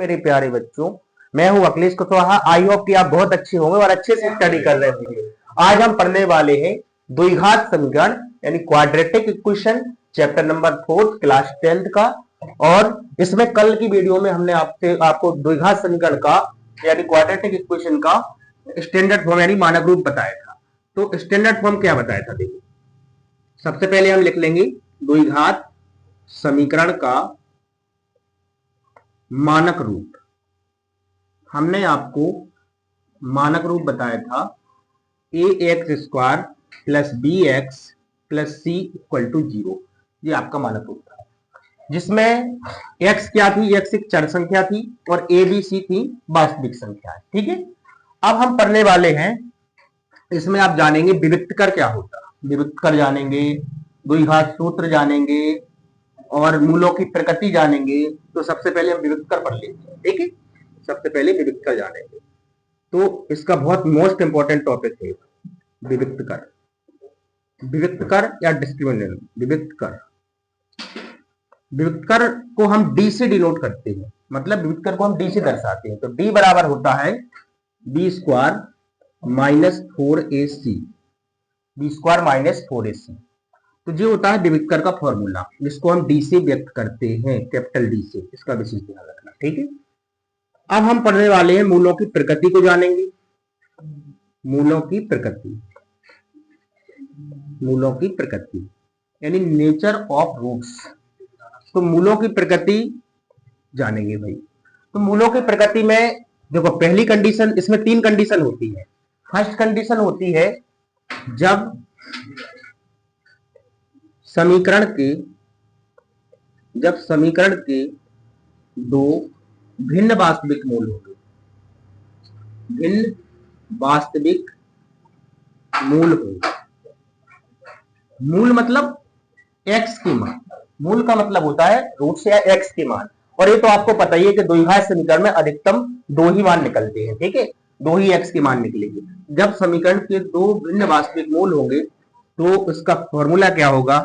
मेरे प्यारे बच्चों, मैं हूं अखिलेश कुशवाहा। आई होप कि आप बहुत अच्छे होंगे और अच्छे से स्टडी कर रहे होंगे। आज हम पढ़ने वाले हैं द्विघात समीकरण यानी quadratic equation, chapter number 4 class 10th का। और इसमें कल की वीडियो में हमने आपको द्विघात समीकरण का यानी क्वाड्रेटिक इक्वेशन का स्टैंडर्ड फॉर्म यानी मानक रूप बताया था। तो स्टैंडर्ड फॉर्म क्या बताया था, देखिए सबसे पहले हम लिख लेंगे द्विघात समीकरण का मानक रूप। हमने आपको मानक रूप बताया था A X square plus B X plus C equal to 0। ये आपका मानक रूप था, जिसमें एक्स क्या थी, एक्स एक चर संख्या थी और ए बी सी थी वास्तविक संख्या। ठीक है, अब हम पढ़ने वाले हैं, इसमें आप जानेंगे विविक्त कर क्या होता है, विविक्त कर जानेंगे, द्विघात सूत्र जानेंगे और मूलों की प्रकृति जानेंगे। तो सबसे पहले हम विविक्त कर पढ़ लेते हैं। ठीक है, सबसे पहले विविक्त कर जानेंगे। तो इसका बहुत मोस्ट इंपॉर्टेंट टॉपिक है विविक्त कर। विविक्त कर या डिस्क्रिमिनेंट विविक्त कर। विविक्त कर को हम डी से डिनोट करते हैं, मतलब विविक्त कर को हम डी से दर्शाते हैं। तो डी बराबर होता है B square minus 4ac, B square minus 4ac। तो ये होता है विविक्त कर का फॉर्मूला, जिसको हम डी से व्यक्त करते हैं, कैपिटल डी से। इसका विशेष ध्यान रखना। ठीक है, अब हम पढ़ने वाले हैं मूलों की प्रकृति को जानेंगे। मूलों की प्रकृति, मूलों की प्रकृति यानी नेचर ऑफ रूट्स। तो मूलों की प्रकृति जानेंगे भाई। तो मूलों की प्रकृति में देखो, पहली कंडीशन, इसमें 3 कंडीशन होती है। फर्स्ट कंडीशन होती है जब समीकरण के दो भिन्न वास्तविक मूल होंगे। भिन्न वास्तविक मूल होंगे। मूल मतलब x की मान। मूल का मतलब होता है रूट या x की मान। और ये तो आपको पता ही है कि द्विघात समीकरण में अधिकतम 2 ही मान निकलते हैं। ठीक है, 2 ही x की मान निकलेगी। जब समीकरण के 2 भिन्न वास्तविक मूल होंगे तो इसका फॉर्मूला क्या होगा,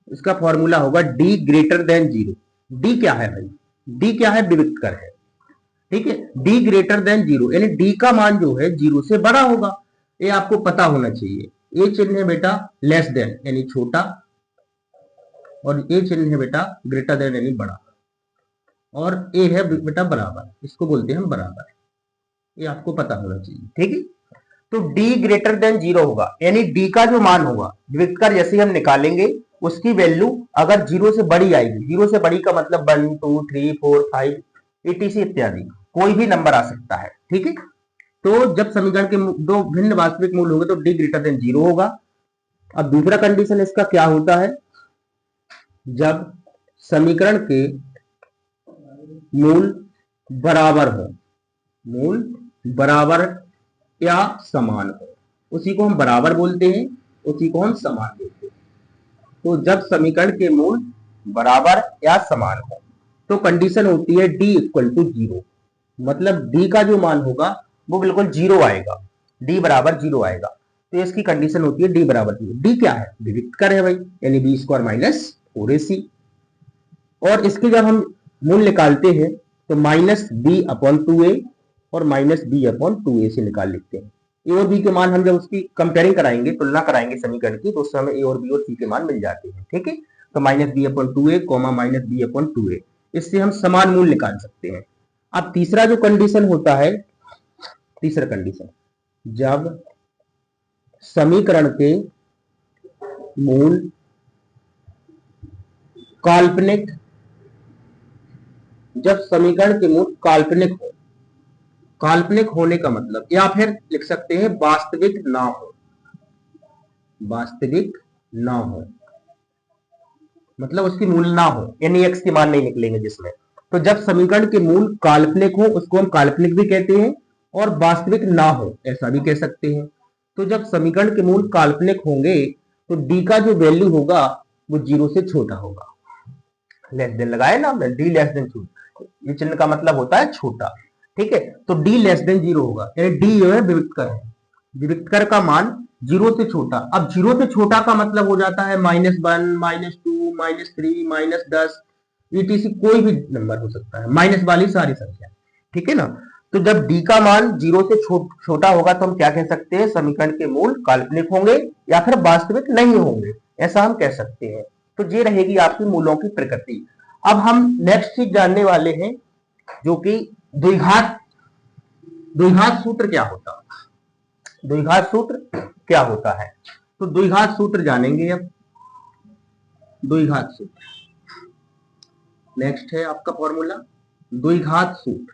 इसका फॉर्मूला होगा d ग्रेटर देन 0। d क्या है भाई, d क्या है, विविक्त कर है। ठीक है, d ग्रेटर देन 0 यानी d का मान जो है 0 से बड़ा होगा। ये आपको पता होना चाहिए। ये चिन्ह है बेटा लेस देन यानी छोटा, और ये चिन्ह है बेटा ग्रेटर देन यानी बड़ा, और ये है बेटा बराबर, इसको बोलते हैं हम बराबर। ये आपको पता होना चाहिए। ठीक है, तो d ग्रेटर देन 0 होगा, यानी d का जो मान होगा विविक्त कर जैसे हम निकालेंगे उसकी वैल्यू अगर 0 से बड़ी आएगी, 0 से बड़ी का मतलब 1 2 3 4 5 etc इत्यादि कोई भी नंबर आ सकता है। ठीक है, तो जब समीकरण के 2 भिन्न वास्तविक मूल होंगे तो d ग्रेटर देन 0 होगा। अब दूसरा कंडीशन इसका क्या होता है, जब समीकरण के मूल बराबर हो, मूल बराबर या समान हो, उसी को हम बराबर बोलते हैं, उसी को हम समान बोलते हैं। तो जब समीकरण के मूल बराबर या समान हो तो कंडीशन होती है d इक्वल टू 0, मतलब d का जो मान होगा वो बिल्कुल 0 आएगा, d बराबर 0 आएगा। तो इसकी कंडीशन होती है d बराबर 0। d क्या है, विविक्त कर है भाई, यानी बी स्क्वायर माइनस 4ac। और इसके जब हम मूल निकालते हैं तो माइनस बी अपॉन 2a और माइनस बी अपॉन 2a से निकाल लेते हैं। ए और बी के मान हम जब उसकी कंपेयरिंग कराएंगे, तुलना कराएंगे समीकरण की, तो उस समय ए और बी और सी के मान मिल जाते हैं। ठीक है, तो minus B upon 2a comma minus B upon 2a, इससे हम समान मूल निकाल सकते हैं। अब तीसरा जो कंडीशन होता है, तीसरा कंडीशन, जब समीकरण के मूल काल्पनिक, जब समीकरण के मूल काल्पनिक हो, काल्पनिक होने का मतलब, या फिर लिख सकते हैं वास्तविक ना हो, वास्तविक ना हो मतलब उसकी मूल ना हो, यानी x के मान नहीं निकलेंगे जिसमें। तो जब समीकरण के मूल काल्पनिक हो उसको हम काल्पनिक भी कहते हैं, और वास्तविक ना हो ऐसा भी कह सकते हैं। तो जब समीकरण के मूल काल्पनिक होंगे तो d का जो वैल्यू होगा वो 0 से छोटा होगा। लेस देन लगाए ना, d लेस देन छोटा, ये चिन्ह का मतलब होता है छोटा। ठीक है, तो d लेस देन 0 होगा, यानी d जो है विविक्त कर है, विविक्त कर का मान 0 से छोटा। अब 0 से छोटा का मतलब हो जाता है -1 -2 -3 -10, ईटीसी कोई भी नंबर हो सकता है, माइनस वाली सारी संख्या, ठीक है ना। तो जब डी का मान 0 से छोटा होगा तो हम क्या कह सकते हैं, समीकरण के मूल काल्पनिक होंगे या फिर वास्तविक नहीं होंगे, ऐसा हम कह सकते हैं। तो ये रहेगी आपकी मूलों की प्रकृति। अब हम नेक्स्ट चीज जानने वाले हैं जो कि द्विघात द्विघात सूत्र क्या होता है। द्विघात सूत्र क्या होता है, तो द्विघात सूत्र जानेंगे अब। द्विघात सूत्र नेक्स्ट है आपका फॉर्मूला, द्विघात सूत्र।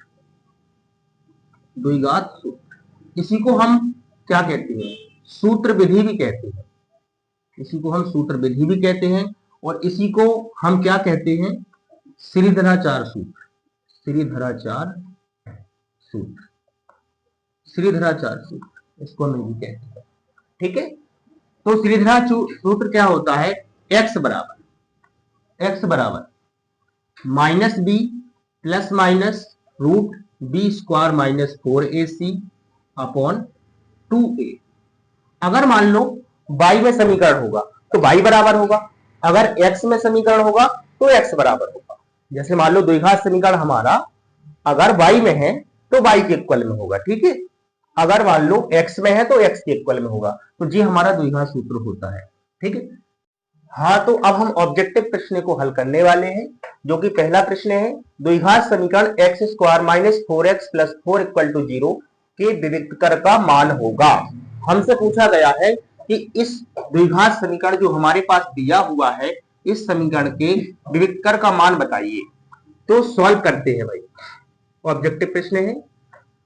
द्विघात सूत्र, इसी को हम क्या कहते हैं, सूत्र विधि भी कहते हैं। इसी को हम सूत्र विधि भी कहते हैं और इसी को हम क्या कहते हैं, श्रीधराचार्य सूत्र। श्रीधराचार्य सूत्र, श्रीधराचार्य सूत्र इसको हम भी कहते हैं, ठीक है। तो श्रीधराचार्य सूत्र क्या होता है, x बराबर minus B plus minus root B square minus 4ac upon 2a। अगर मान लो y में समीकरण होगा तो y बराबर होगा, अगर x में समीकरण होगा तो x बराबर होगा। जैसे मान लो द्विघात समीकरण हमारा अगर y में है तो y के इक्वल में होगा, ठीक है। अगर मान लो x में है तो x के इक्वल में होगा, तो ये हमारा द्विघात सूत्र होता है, ठीक है। हाँ, तो अब हम ऑब्जेक्टिव प्रश्न को हल करने वाले हैं, जो कि पहला प्रश्न है, द्विघात समीकरण x square minus 4x plus 4 equal to 0 के विविक्तर का मान होगा। हमसे पूछा गया है कि इस द्विघात समीकरण जो हमारे पास दिया हुआ है, इस समीकरण के विविक्तर का मान बताइए। तो सॉल्व करते हैं भाई। ऑब्जेक्टिव प्रश्न है,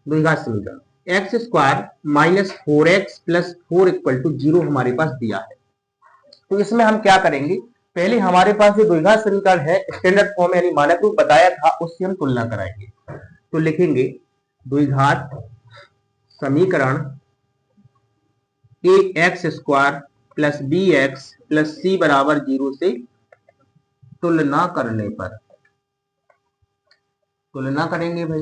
द्विघात समीकरण X square minus 4x plus 4 equal to 0 हमारे पास दिया है। तो इसमें हम क्या करेंगे, पहले हमारे पास जो द्विघात समीकरण है स्टैंडर्ड फॉर्म यानी मानक रूप बताया था, उससे हम तुलना कराएंगे। तो लिखेंगे द्विघात समीकरण A X square plus B X plus C बराबर 0 से तुलना करने पर, तुलना करेंगे भाई।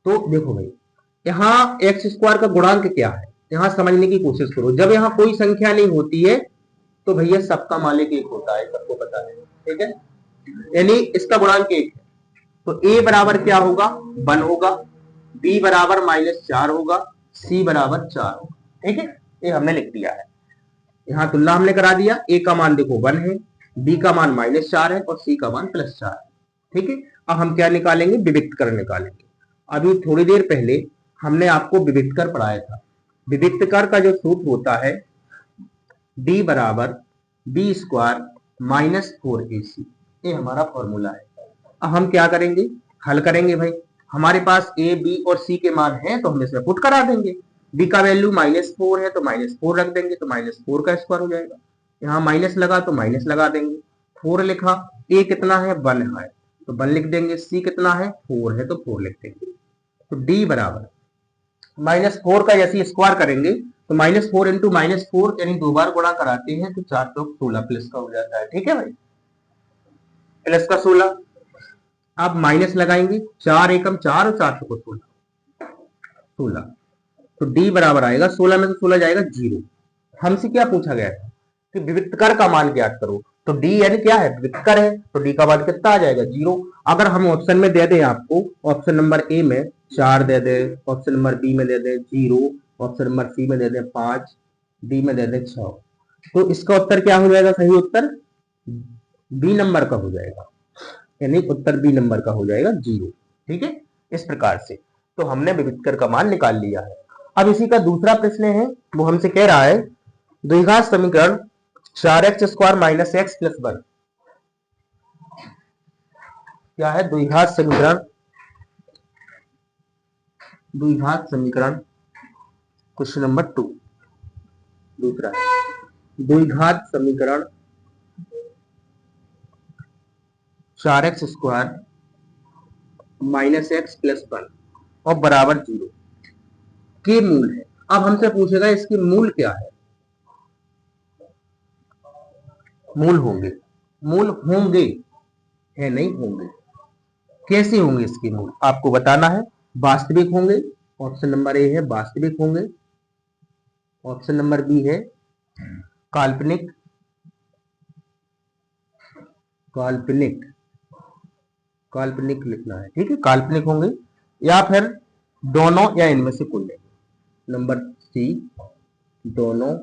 तो देखो भाई, यहाँ एक्स स्क्वायर का गुणांक क्या है, यहाँ समझने की कोशिश करो। जब यहाँ कोई संख्या नहीं होती है तो भैया सबका मालिक एक होता है, सबको पता है, ठीक है। यानी इसका गुणांक एक है, तो a बराबर क्या होगा, 1 होगा, b बराबर -4 होगा, c बराबर 4 होगा, ठीक है। ये हमने लिख दिया है, यहाँ तुलना हमने करा दिया। a का मान देखो 1 है, b का मान -4 है और c का मान +4 है, ठीक है। अब हम क्या निकालेंगे, विविक्तकर निकालेंगे। अभी थोड़ी देर पहले हमने आपको विविक्तकर पढ़ाया था। विविक्तकर का जो सूत्र होता है d बराबर बी स्क्वायर माइनस 4ac, ये हमारा फॉर्मूला है। अब हम क्या करेंगे, हल करेंगे भाई। हमारे पास a b और c के मान हैं तो हम इसमें पुट करा देंगे। b का वैल्यू -4 है तो -4 रख देंगे, तो -4 का स्क्वायर हो जाएगा। यहाँ माइनस लगा तो माइनस लगा देंगे। 4 लिखा, a कितना है, 1 है तो 1 लिख देंगे, c कितना है, 4 है तो 4 लिख देंगे। तो d बराबर -4 का जैसे स्क्वायर करेंगे तो -4 इंटू -4 यानी 2 बार गुणा कराते हैं तो 4 तो 16 प्लस का हो जाता है, ठीक है भाई, प्लस का 16। अब माइनस लगाएंगे, 4 एकम 4 और 4 को 16, तो d बराबर आएगा 16 में से 16 जाएगा 0। हमसे क्या पूछा गया था कि विविक्तकर का मान ज्ञात करो, तो d यानी क्या है, विविक्तकर है, तो d का मान कितना आ जाएगा, 0। अगर हम ऑप्शन में दे दें आपको, ऑप्शन नंबर ए में 4 दे दे, ऑप्शन नंबर बी में दे दे 0, ऑप्शन नंबर सी में दे दे 5, डी में दे दे 6, तो इसका उत्तर क्या हो जाएगा, सही उत्तर बी नंबर का हो जाएगा, यानी उत्तर बी नंबर का हो जाएगा 0, ठीक है। इस प्रकार से तो हमने विविक्तकर का मान निकाल लिया है। अब इसी का दूसरा प्रश्न है, वो हमसे कह रहा है द्विघात समीकरण 4x square minus X plus 1, क्या है द्विघात समीकरण, द्विघात समीकरण क्वेश्चन नंबर 2 दूसरा है द्विघात समीकरण 4x square minus X plus 1 और बराबर 0 के मूल है। अब हमसे पूछेगा इसके मूल क्या है, मूल होंगे, मूल होंगे है, नहीं होंगे, कैसे होंगे इसके मूल आपको बताना है। वास्तविक होंगे, ऑप्शन नंबर ए है वास्तविक होंगे, ऑप्शन नंबर बी है काल्पनिक, काल्पनिक, काल्पनिक लिखना है, ठीक है, काल्पनिक होंगे या फिर दोनों या इनमें से कोई नहीं। नंबर सी दोनों,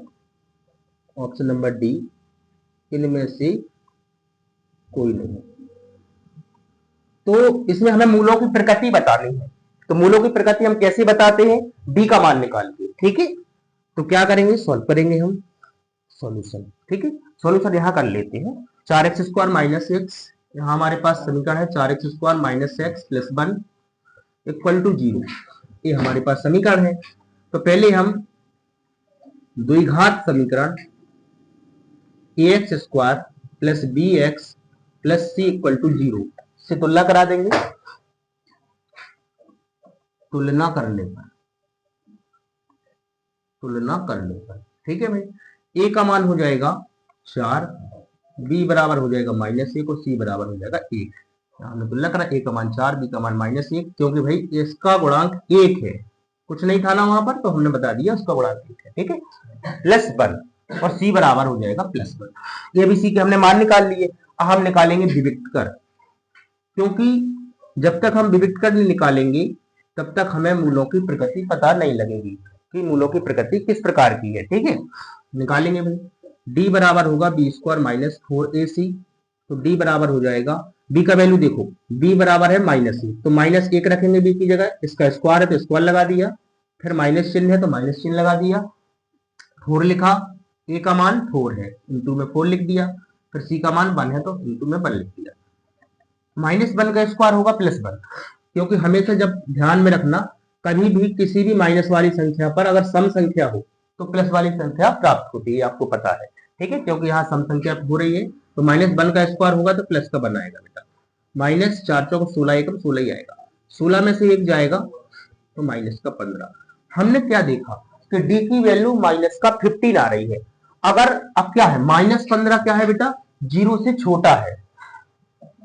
ऑप्शन नंबर डी इनमें से कोई नहीं। तो इसमें हमें मूलों की प्रकृति बतानी है। तो मूलों की प्रकृति हम कैसे बताते हैं? डी का मान निकाल के, ठीक है। तो क्या करेंगे? सॉल्व करेंगे हम सॉल्यूशन, ठीक है। सॉल्यूशन यहां कर लेते हैं। 4x² माइनस एक्स, यहां हमारे पास समीकरण है 4x² minus X plus 1 equal to 0। ये हमारे पास समीकरण है। तो पहले हम द्विघात समीकरण ax² plus bx plus c equal to 0 से तुलना करा देंगे। तुलना करने पर, तुलना करने पर, ठीक है भाई। a का मान हो जाएगा 4, b बराबर हो जाएगा -1 और c बराबर हो जाएगा 1। हमने तुलना करा, a का मान 4, b का मान -1, क्योंकि भाई इसका गुणांक 1 है, कुछ नहीं था ना वहां पर, तो हमने बता दिया उसका गुणांक 1 है, ठीक है। प्लस 1 और c बराबर हो जाएगा +1। ये भी c के हमने मान निकाल लिए। अब हम निकालेंगे विविक्त कर, क्योंकि जब तक हम विविक्त कर नहीं निकालेंगे तब तक हमें मूलों की प्रकृति पता नहीं लगेगी कि मूलों की प्रकृति किस प्रकार की है, ठीक है। निकालेंगे भाई। d बराबर होगा b² माइनस 4ac। तो d बराबर हो जाएगा, b का वैल्यू देखो, b बराबर है -1, तो -1 रखेंगे b की जगह, इसका स्क्वायर है तो स्क्वायर लगा दिया, फिर माइनस चिन्ह है तो माइनस चिन्ह लगा दिया, 4 लिखा, a का मान 4 है, इंटू में 4 लिख दिया, फिर c का मान 1 है तो इंटू में 1 लिख दिया। -1 का स्क्वायर होगा +1, क्योंकि हमेशा जब ध्यान में रखना, कभी भी किसी भी माइनस वाली संख्या पर अगर सम संख्या हो तो प्लस वाली संख्या प्राप्त होती है, आपको पता है, ठीक है। क्योंकि यहाँ सम संख्या हो रही है तो -1 का स्क्वायर होगा तो प्लस का बन आएगा बेटा। -4 चौक 16, 1 16 ही आएगा, 16 में से 1 जाएगा तो माइनस का 15। हमने क्या देखा कि डी की वैल्यू माइनस का 15 आ रही है। अगर अब क्या है, -15 क्या है बेटा? 0 से छोटा है।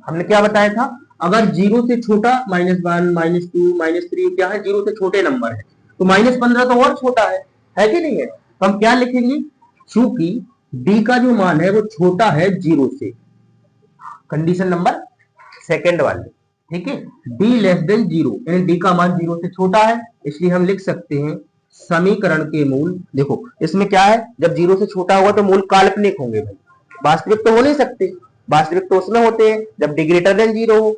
हमने क्या बताया था? अगर 0 से छोटा -1 -2 -3 क्या है? 0 से छोटे नंबर है, तो -15 तो और छोटा है कि नहीं है? तो हम क्या लिखेंगे? चूंकि d का जो मान है वो छोटा है 0 से, कंडीशन नंबर सेकंड वाली, ठीक है। d लेस देन 0, यानी d का मान 0 से छोटा है, इसलिए हम लिख सकते हैं समीकरण के मूल, देखो इसमें क्या है, जब 0 से छोटा होगा तो मूल काल्पनिक होंगे भाई, वास्तविक तो हो नहीं सकते। वास्तविक तो उसमें होते हैं जब d ग्रेटर देन 0 हो,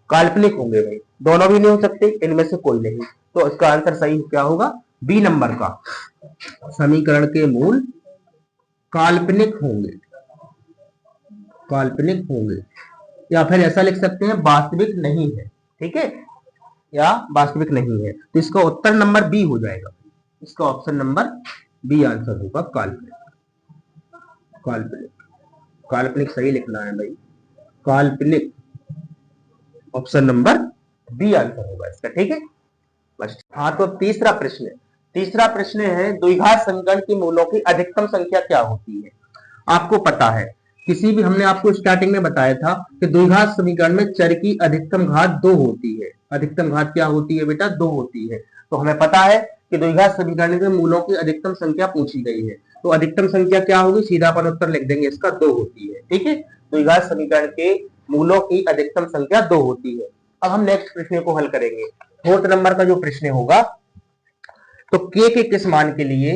काल्पनिक होंगे भाई, दोनों भी नहीं हो सकते, इनमें से कोई नहीं। तो इसका आंसर सही क्या होगा? बी नंबर का, समीकरण के मूल काल्पनिक होंगे, काल्पनिक होंगे, या फिर ऐसा लिख सकते हैं वास्तविक नहीं है, ठीक है, या वास्तविक नहीं है। तो इसका उत्तर नंबर बी हो जाएगा, इसका ऑप्शन नंबर बी आंसर होगा, काल्पनिक। काल्पनिक, काल्पनिक सही लिखना है भाई, काल्पनिक, ऑप्शन नंबर बी आंसर होगा इसका, ठीक है बस। हाँ, तो तीसरा प्रश्न, तीसरा प्रश्न है द्विघात समीकरण की मूलों की अधिकतम संख्या क्या होती है? आपको पता है, किसी भी, हमने आपको स्टार्टिंग में बताया था कि द्विघात समीकरण में चर की अधिकतम घात 2 होती है। अधिकतम घात क्या होती है बेटा? 2 होती है। तो हमें पता है कि द्विघात समीकरण में मूलों की अधिकतम संख्या पूछी गई है, तो अधिकतम संख्या क्या होगी? सीधा अपन उत्तर लिख देंगे इसका, 2 होती है, ठीक है। द्विघात समीकरण के मूलों की अधिकतम संख्या 2 होती है। अब हम नेक्स्ट प्रश्न को हल करेंगे। 4th नंबर का जो प्रश्न होगा, तो के किस मान के लिए,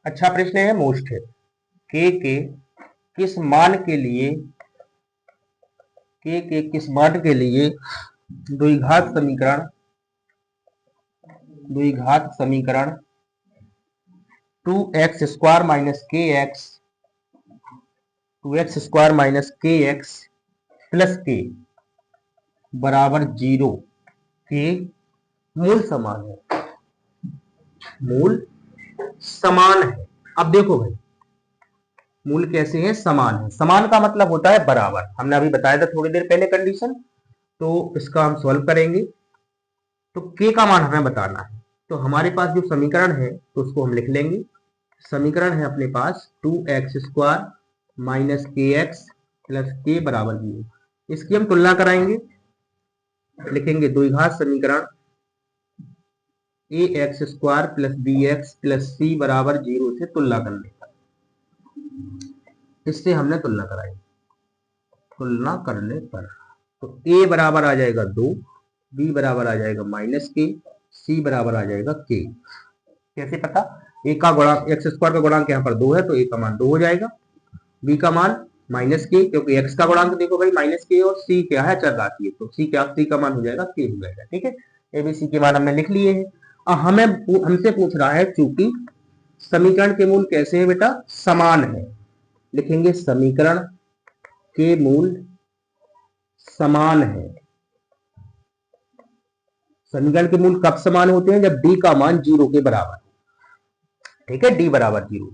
अच्छा प्रश्न है, मोस्ट है, के किस मान के लिए, के किस मान के लिए द्विघात समीकरण, द्विघात समीकरण 2x² माइनस के एक्स, 2x² माइनस के एक्स प्लस के बराबर 0 के मूल समान है, मूल समान है। अब देखो भाई, मूल कैसे है? समान है। समान का मतलब होता है बराबर, हमने अभी बताया था थोड़ी देर पहले कंडीशन। तो इसका हम सॉल्व करेंगे। तो k का मान हमें बताना है, तो हमारे पास जो समीकरण है तो उसको हम लिख लेंगे। समीकरण है अपने पास 2x² माइनस के एक्स प्लस के बराबर 0। इसकी हम तुलना कराएंगे, लिखेंगे द्विघात समीकरण ax² plus bx plus c बराबर 0 से तुलना करने का, इससे हमने तुलना कराई। तुलना करने पर, तो a बराबर आ जाएगा 2, b बराबर आ जाएगा -k, c बराबर आ जाएगा k। कैसे पता? a का गुणांक एक्स स्क्वायर का गुणांक यहाँ पर 2 है, तो a का मान 2 हो जाएगा, b का मान -k, क्योंकि x का गुणांक देखो भाई -k, और c क्या है? चरघाती है, तो c का मान हो जाएगा k हो जाएगा। ठीक है, abc के मान हमने लिख लिए हैं। अब हमसे पूछ रहा है, चूंकि समीकरण के मूल कैसे है बेटा? समान है। लिखेंगे समीकरण के मूल समान है। समीकरण के मूल कब समान होते हैं? जब d का मान 0 के बराबर। ठीक है, d बराबर 0।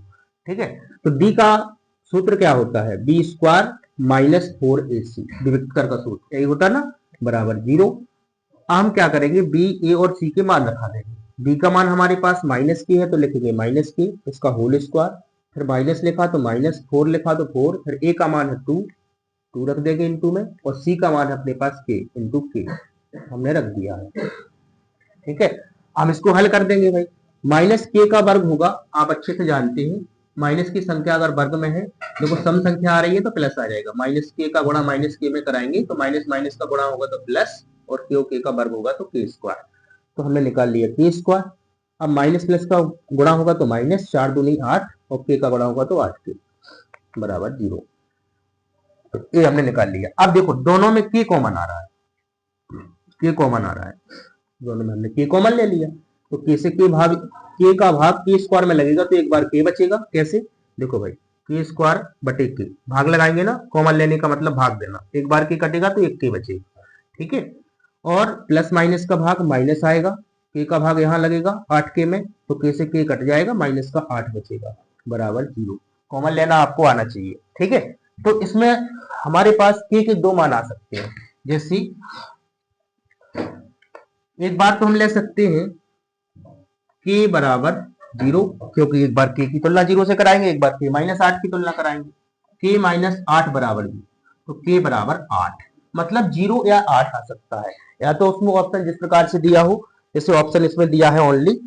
ठीक है, तो d का सूत्र क्या होता है? b स्क्वायर -4ac, विभक्तर का सूत्र यही होता है ना, बराबर 0। हम क्या करेंगे? b, a और c के मान रखा देंगे। b का मान हमारे पास -k है, तो लिखेंगे -k, इसका होल स्क्वायर, फिर माइनस लिखा तो -4 लिखा तो 4, फिर a का मान है 2 रख देंगे इंटू में, और c का मान है अपने पास k इंटू k, हमने रख दिया है। ठीक है, हम इसको हल कर देंगे भाई। -k का वर्ग होगा, आप अच्छे से जानते हैं, माइनस की संख्या अगर वर्ग में है, देखो सम संख्या आ रही है तो प्लस आ जाएगा, -k का गुणा -k में कराएंगे तो माइनस माइनस का गुणा होगा तो प्लस, और k का वर्ग होगा तो k स्क्वायर, तो हमने निकाल लिया k स्क्वायर। अब माइनस प्लस का गुणा होगा तो माइनस, 4 दूनी 8, और k का गुणा होगा तो 8k बराबर 0, तो ये हमने निकाल लिया। अब देखो दोनों में k कॉमन आ रहा है, k कॉमन आ रहा है, दोनों में हमने k कॉमन ले लिया, तो k से k भाग, k का भाग k स्क्वायर में लगेगा तो एक बार k बचेगा। कैसे? देखो भाई, k स्क्वायर बटे k, भाग लगाएंगे ना, कॉमन लेने का मतलब भाग देना, एक बार k कटेगा तो एक k बचेगा। ठीक है, और प्लस माइनस का भाग माइनस आएगा, k का भाग यहाँ लगेगा 8k में, तो k से k कट जाएगा, माइनस का 8 बचेगा बराबर 0। कॉमन लेना आपको आना चाहिए। ठीक है, तो इसमें हमारे पास k के 2 मान आ सकते हैं। जैसे एक बार तो हम ले सकते हैं k बराबर 0, क्योंकि एक बार k की तुलना 0 से कराएंगे, एक बार k -8 की तुलना कराएंगे, k -8 बराबर 0, तो k बराबर 8, मतलब 0 या 8 आ सकता है, या तो उसमें ऑप्शन जिस प्रकार से दिया हो, जैसे ऑप्शन इसमें दिया है ओनली,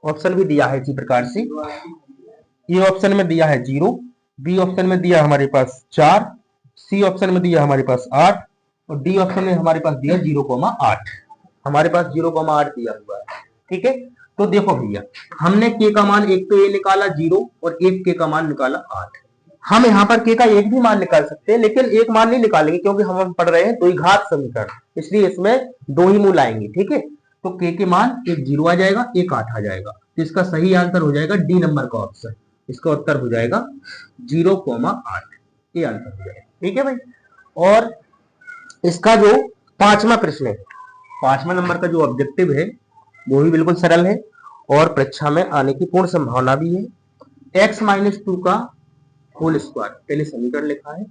ऑप्शन भी दिया है इसी प्रकार से, ए ऑप्शन में दिया है 0, बी ऑप्शन में दिया हमारे पास 4, सी ऑप्शन में दिया हमारे पास 8, और डी ऑप्शन में हमारे पास दिया 0,8, हमारे पास 0,8 दिया हुआ है। ठीक है, तो देखो भैया, हमने k का मान एक तो ये निकाला 0, और एक k का मान निकाला 8। हम यहाँ पर k का एक भी मान निकाल सकते हैं, लेकिन एक मान नहीं निकालेंगे, क्योंकि हम पढ़ रहे हैं द्विघात समीकरण, इसलिए इसमें 2 ही मूल आएंगे। ठीक है, तो k के मान एक 0 आ जाएगा, एक 8 आ जाएगा, तो इसका सही आंसर हो जाएगा डी नंबर का ऑप्शन, इसका उत्तर हो जाएगा 0,8, ये आंसर हो जाएगा। ठीक है भाई, और इसका जो 5वां प्रश्न है, 5वां नंबर का जो ऑब्जेक्टिव है वो भी बिल्कुल सरल है, और परीक्षा में आने की पूर्ण संभावना भी है। x - 2 का होल स्क्वायर, पहले समीकरण लिखा है,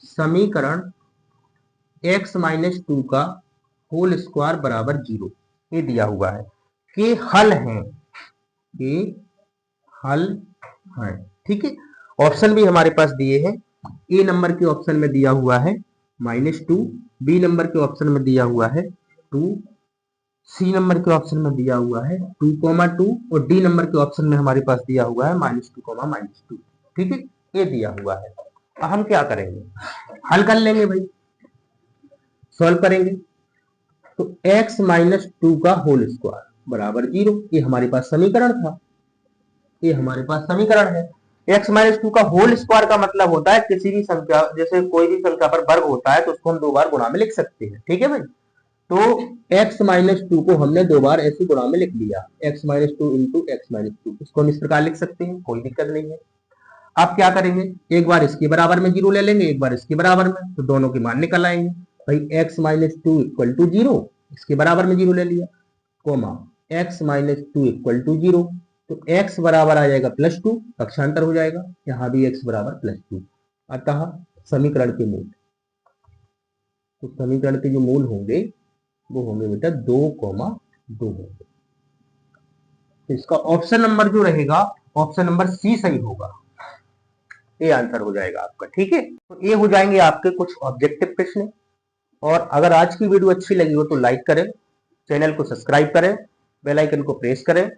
समीकरण x - 2 का होल स्क्वायर बराबर 0, ये दिया हुआ है, के हल है, के हल है। ठीक है, ऑप्शन भी हमारे पास दिए हैं, ए नंबर के ऑप्शन में दिया हुआ है -2, बी नंबर के ऑप्शन में दिया हुआ है 2, सी नंबर के ऑप्शन में दिया हुआ है 2,2, और डी नंबर के ऑप्शन में हमारे पास दिया हुआ है -2,-2। ठीक है, ये दिया हुआ है। अब हम क्या करेंगे? हल कर लेंगे भाई, सॉल्व करेंगे, तो x - 2 का होल स्क्वायर बराबर 0, ये हमारे पास समीकरण था, ये हमारे पास समीकरण है। x - 2 का होल स्क्वायर का मतलब होता है किसी भी संख्या, जैसे कोई भी संख्या पर वर्ग होता है तो उसको हम 2 बार गुणा में लिख सकते हैं। ठीक है भाई, तो x - 2 को हमने 2 बार ऐसे गुणा में लिख लिया, x - 2 इंटू x - 2, इसको हम इस प्रकार लिख सकते हैं, कोई दिक्कत नहीं है। आप क्या करेंगे? एक बार इसके बराबर में 0 ले लेंगे, एक बार इसके बराबर में, तो दोनों के मान निकल आएंगे भाई। x - 2 इक्वल टू 0, इसके बराबर में 0 ले लिया, कोमा x - 2 इक्वल टू 0, तो x बराबर आ जाएगा +2, पक्षांतर हो जाएगा, यहाँ भी x बराबर +2, अतः समीकरण के मूल, तो समीकरण के जो मूल होंगे वो होंगे बेटा 2,2 होंगे, तो इसका ऑप्शन नंबर जो रहेगा, ऑप्शन नंबर सी सही होगा, ये आंसर हो जाएगा आपका। ठीक है, तो ये हो जाएंगे आपके कुछ ऑब्जेक्टिव प्रश्न, और अगर आज की वीडियो अच्छी लगी हो तो लाइक करें, चैनल को सब्सक्राइब करें, बेल आइकन को प्रेस करें,